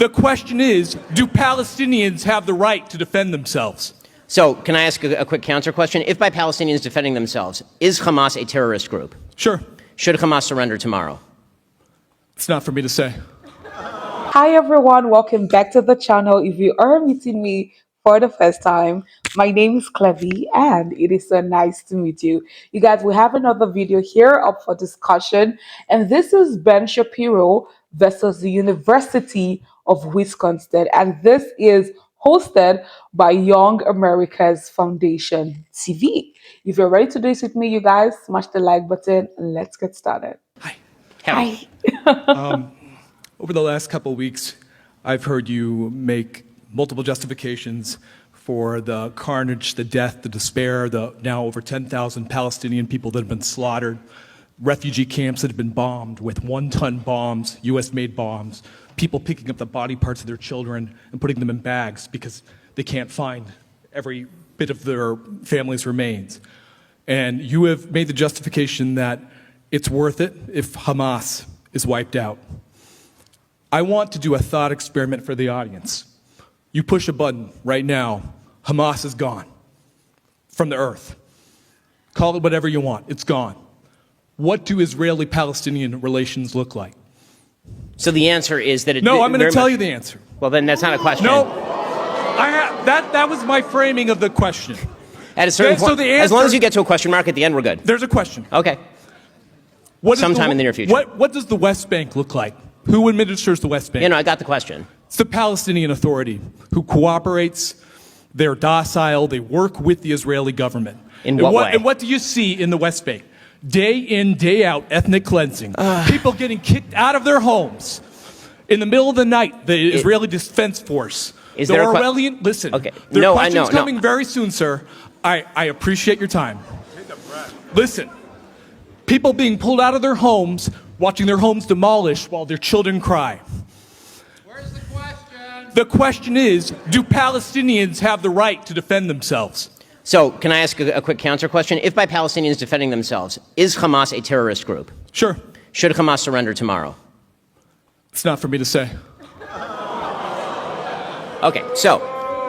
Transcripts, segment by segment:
The question is, do Palestinians have the right to defend themselves? So, can I ask a quick counter question? If by Palestinians defending themselves, is Hamas a terrorist group? Sure. Should Hamas surrender tomorrow? It's not for me to say. Hi everyone, welcome back to the channel. If you are meeting me for the first time, my name is Clevy and it is so nice to meet you. You guys, we have another video here up for discussion, and this is Ben Shapiro versus the University of Wisconsin, and this is hosted by Young America's Foundation TV. If you're ready to do this with me, you guys, smash the like button and let's get started. Hi. Over the last couple of weeks, I've heard you make multiple justifications for the carnage, the death, the despair, the now over 10,000 Palestinian people that have been slaughtered, refugee camps that have been bombed with one-ton bombs, US-made bombs, people picking up the body parts of their children and putting them in bags because they can't find every bit of their family's remains. And you have made the justification that it's worth it if Hamas is wiped out. I want to do a thought experiment for the audience. You push a button right now, Hamas is gone from the earth. Call it whatever you want, it's gone. What do Israeli-Palestinian relations look like? So the answer is that it... No, I'm going to tell you the answer. Well, then that's not a question. No, that was my framing of the question. At a certain point, as long as you get to a question mark at the end, we're good. There's a question. Okay. Sometime in the near future. What does the West Bank look like? Who administers the West Bank? I got the question. It's the Palestinian Authority who cooperates, they're docile, they work with the Israeli government. In what way? And what do you see in the West Bank? Day in, day out, ethnic cleansing. People getting kicked out of their homes. In the middle of the night, the Israeli Defense Force. Is there Orwellian, listen, okay. there No, are questions I know, coming very soon, sir. I appreciate your time. Listen, people being pulled out of their homes, watching their homes demolished while their children cry. Where's the question? The question is, do Palestinians have the right to defend themselves? So, can I ask a quick counter question? If by Palestinians defending themselves, is Hamas a terrorist group? Sure. Should Hamas surrender tomorrow? It's not for me to say. Okay, so...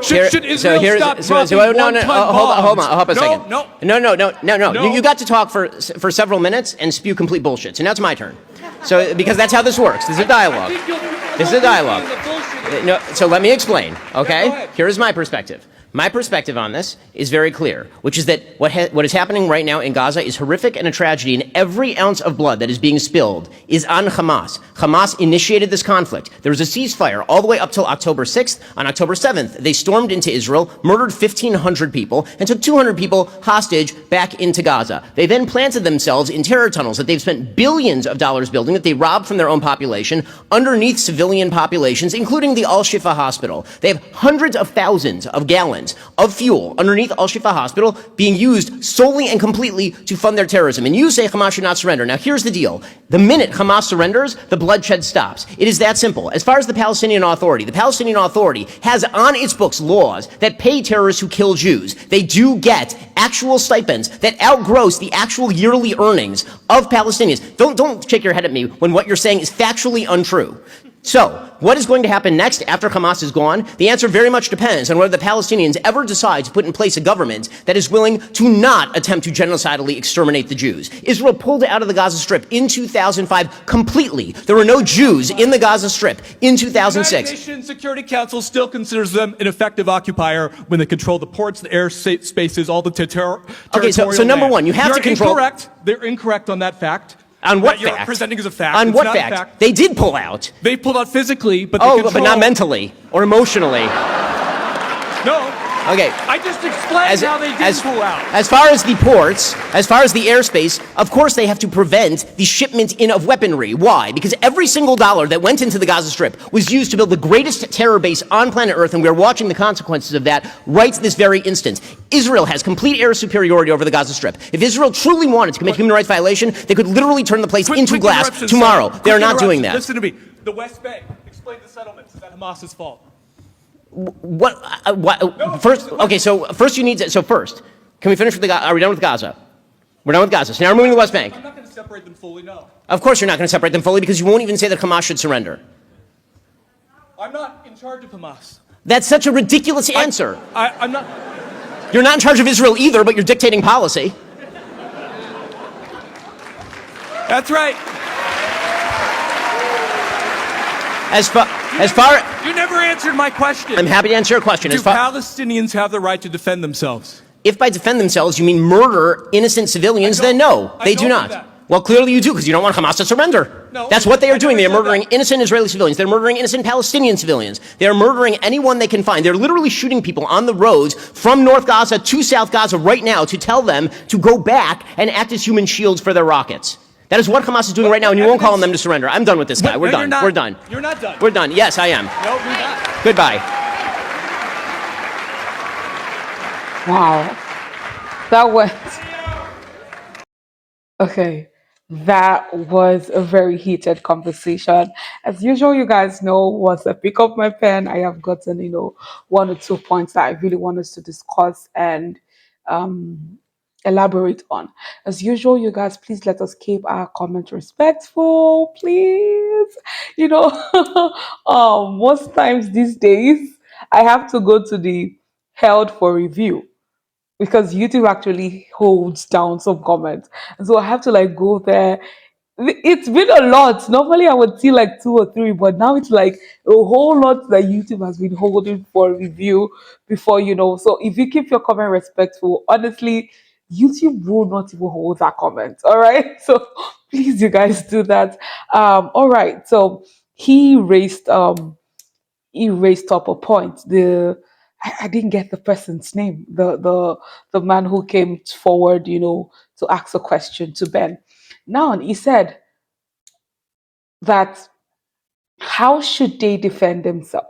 Should Israel stop dropping one-ton hold bombs? on a second. No. You got to talk for several minutes and spew complete bullshit. So now it's my turn. So, because that's how this works. This is a dialogue. This is a dialogue. No, so let me explain, okay? Here is my perspective. My perspective on this is very clear, which is that what is happening right now in Gaza is horrific and a tragedy, and every ounce of blood that is being spilled is on Hamas. Hamas initiated this conflict. There was a ceasefire all the way up till October 6th. On October 7th, they stormed into Israel, murdered 1,500 people, and took 200 people hostage back into Gaza. They then planted themselves in terror tunnels that they've spent billions of dollars building, that they robbed from their own population, underneath civilian populations, including the Al-Shifa hospital. They have hundreds of thousands of gallons of fuel underneath Al-Shifa hospital being used solely and completely to fund their terrorism. And you say Hamas should not surrender. Now here's the deal. The minute Hamas surrenders, the bloodshed stops. It is that simple. As far as the Palestinian Authority has on its books laws that pay terrorists who kill Jews. They do get actual stipends that outgross the actual yearly earnings of Palestinians. Don't shake your head at me when what you're saying is factually untrue. So, what is going to happen next after Hamas is gone? The answer very much depends on whether the Palestinians ever decide to put in place a government that is willing to not attempt to genocidally exterminate the Jews. Israel pulled out of the Gaza Strip in 2005 completely. There were no Jews in the Gaza Strip in 2006. The United Nations Security Council still considers them an effective occupier when they control the ports, the air spaces, all the territorial Okay, so number one, you have to control... They're incorrect on that fact. On what fact? You're presenting as a fact. On it's what not fact? A fact? They did pull out. They pulled out physically, but but not mentally or emotionally. No. Okay. I just explained how they did pull out. As far as the ports, as far as the airspace, of course they have to prevent the shipment in of weaponry. Why? Because every single dollar that went into the Gaza Strip was used to build the greatest terror base on planet Earth, and we are watching the consequences of that right this very instant. Israel has complete air superiority over the Gaza Strip. If Israel truly wanted to commit human rights violation, they could literally turn the place into glass tomorrow. They are not doing that. Listen to me. The West Bank. Explain the settlements. Is that Hamas's fault? First, okay, so first you need to, so first, can we finish with are we done with Gaza? We're done with Gaza. So now we're moving to the West Bank. I'm not going to separate them fully, no. Of course you're not going to separate them fully because you won't even say that Hamas should surrender. I'm not in charge of Hamas. That's such a ridiculous answer. I'm not. You're not in charge of Israel either, but you're dictating policy. That's right. As far You never answered my question. I'm happy to answer your question. Do Palestinians have the right to defend themselves? If by defend themselves you mean murder innocent civilians, then no, they do not. That. Well, clearly you do, because you don't want Hamas to surrender. No, that's what they are doing. They are never said murdering innocent Israeli civilians. They're murdering innocent Palestinian civilians. They are murdering anyone they can find. They're literally shooting people on the roads from North Gaza to South Gaza right now to tell them to go back and act as human shields for their rockets. That is what Hamas is doing right now, and you won't call on them to surrender. I'm done with this guy. We're done. We're done. You're not done. We're done. Yes, I am. No, you're not. Goodbye. Wow. That was okay. That was a very heated conversation. As usual, you guys know, once I pick up my pen, I have gotten, 1 or 2 points that I really want us to discuss and elaborate on. As usual, you guys, please let us keep our comment respectful, please. Most times these days, I have to go to the held for review because YouTube actually holds down some comments. And so I have to go there. It's been a lot. Normally I would see 2 or 3, but now it's a whole lot that YouTube has been holding for review before. So if you keep your comment respectful, honestly, YouTube will not even hold that comment. All right. So please, you guys do that. All right. So he raised up a point. I didn't get the person's name. The man who came forward, to ask a question to Ben. Now he said that how should they defend themselves?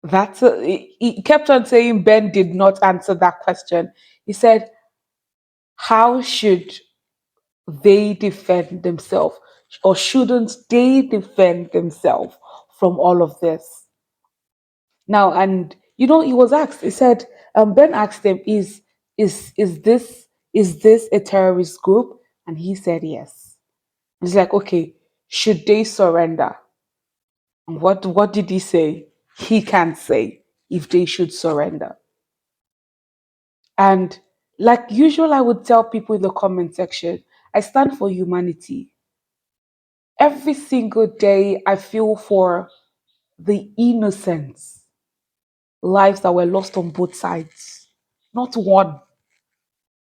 He kept on saying Ben did not answer that question. He said, how should they defend themselves? Or shouldn't they defend themselves from all of this? Now, and he was asked. He said, Ben asked him, "Is this a terrorist group?" And he said, "Yes." He's like, "Okay, should they surrender?" And what did he say? He can't say if they should surrender. And like usual, I would tell people in the comment section, I stand for humanity. Every single day, I feel for the innocents. Lives that were lost on both sides. Not one.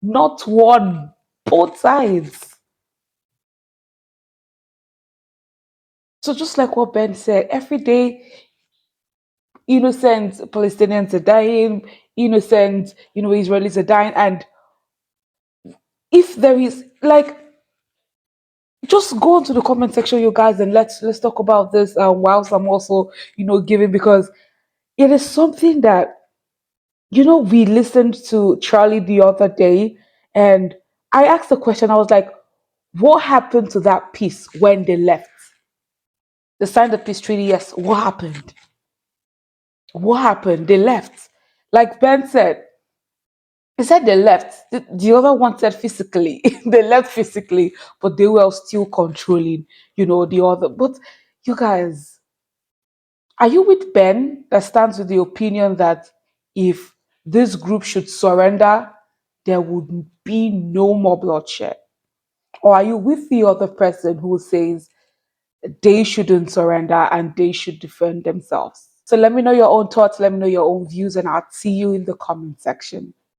Not one. Both sides. So just like what Ben said, every day innocent Palestinians are dying, innocent, Israelis are dying. And if there is just go into the comment section, you guys, and let's talk about this whilst I'm also, giving, because it is something that we listened to Charlie the other day, and I asked the question. I was like, what happened to that peace when they left? They signed the peace treaty, yes. What happened? What happened? They left. Like Ben said, he said they left. The other one said physically. They left physically, but they were still controlling, the other. But you guys, are you with Ben that stands with the opinion that if this group should surrender, there would be no more bloodshed? Or are you with the other person who says they shouldn't surrender and they should defend themselves? So let me know your own thoughts, let me know your own views, and I'll see you in the comment section.